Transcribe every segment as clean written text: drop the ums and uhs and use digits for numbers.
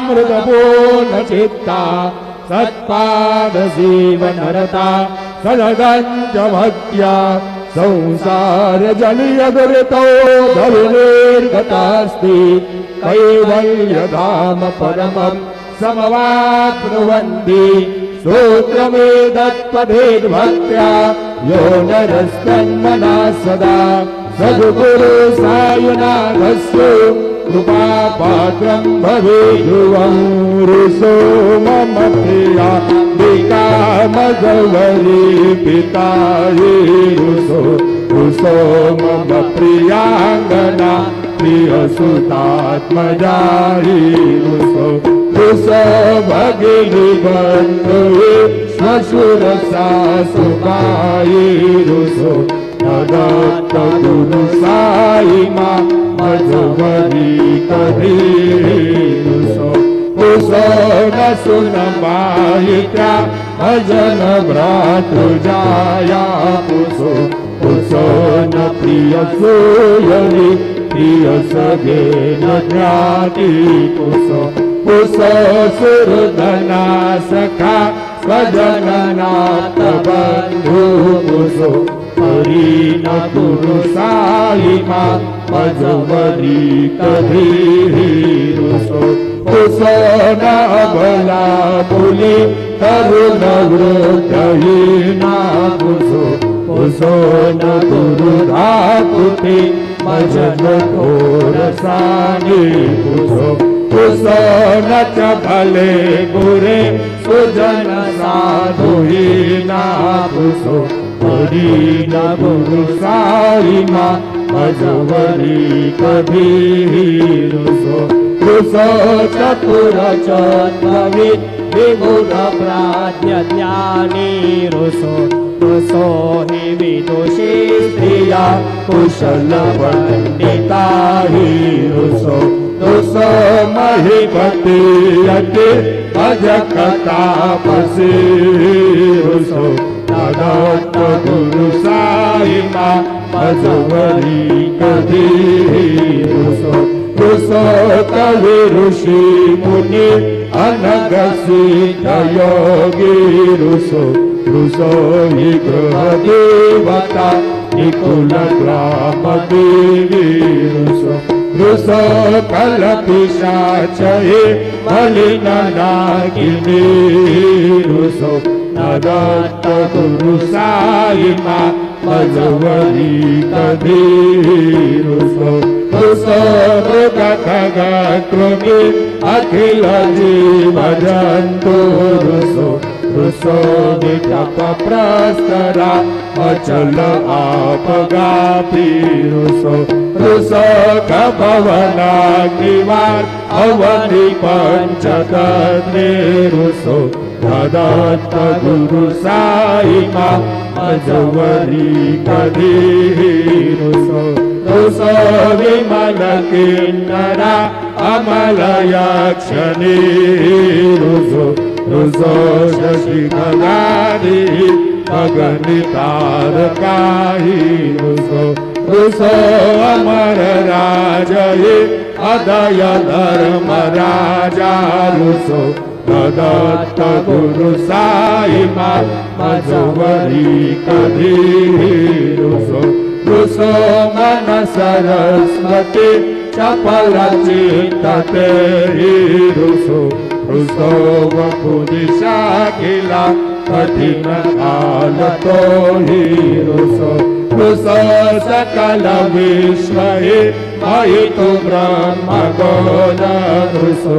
मृतपूर्ण चित्ता सत्पाद जीवनरता सदगंज भक्त्या संसार जलियदृतो धविर्गतास्ति कैवल्य धाम परमं समवाप्नुवन्ति सूत्रमेतत्पठेद् भक्त्या यो नरस्तन्मना सदा सद्गुरु सायनाथस्य कृपापात्रं भवेद्ध्रुवं ऋषो मम प्रिया विकामगवरी पिता ऋषो मम प्रियांगना प्रियसुतात्मजा ऋषो भगिनी बन्धु श्वशुर सासुभाई ऋषो दत्त गुरु साई मां मजवरी कभी ऋषो न सुन माहित्या भजन भ्रातृजाया पुषो न प्रिय सोयरी प्रिय सगे न ज्ञाति पुषो सुरधना सखा स्वजननाथ बंधु पुषो हरि न गुरु साई मां मजवरी कभी ऋषो न अबला बुली तरुण वृद्धहीना पुषो न गुरु धातुते मजन घोर सानी पुषो न च भले बुरे सुजन साधुहीना पुषो हरि न गुरु साई मां मजवरी कभी ऋषो चतुर चत्वविद् विगुण प्राज्ञ ज्ञानी ऋषो हि विदुषी स्त्रिया कुशल पंडिता हि ऋषो महिपति यति अजकतापसी ऋषो दत्त गुरु साई मां मजवरी कभी ऋषो कवि ऋषि मुनि अनग सिद्ध योगी ऋषो हि गृह देवता निकुल ग्राम देवी ऋषो कल पिशाचये मलिन नागिनी ऋषो दत्त गुरु साई मां मजवरी कभी ऋषो मृग कृमि अखिल जीव जंतु ऋषो नितप प्रस्तरा अचल आपगापी ऋषो भवनाग्निवार अवनि पंचतत्रे ऋषो दत्त गुरु साई मां मजवरी कभी ऋषो विमल किन्नरा अमल यक्षिणी ऋषो शशि गदाधि अगणितारकाहि ऋषो अमर राजये अदय धर्म राजा ऋषो दत्त गुरु साई मां मजवरी कभी ऋषो मन सरस्वती चपल चित्तते ऋषो वपुदिशा खिला कठिन काल तो ही ऋषो सकल विश्व महितु ब्रह्म गौण ऋषो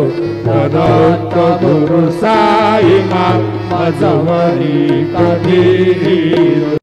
दत्त गुरु साई मां मजवरी कभी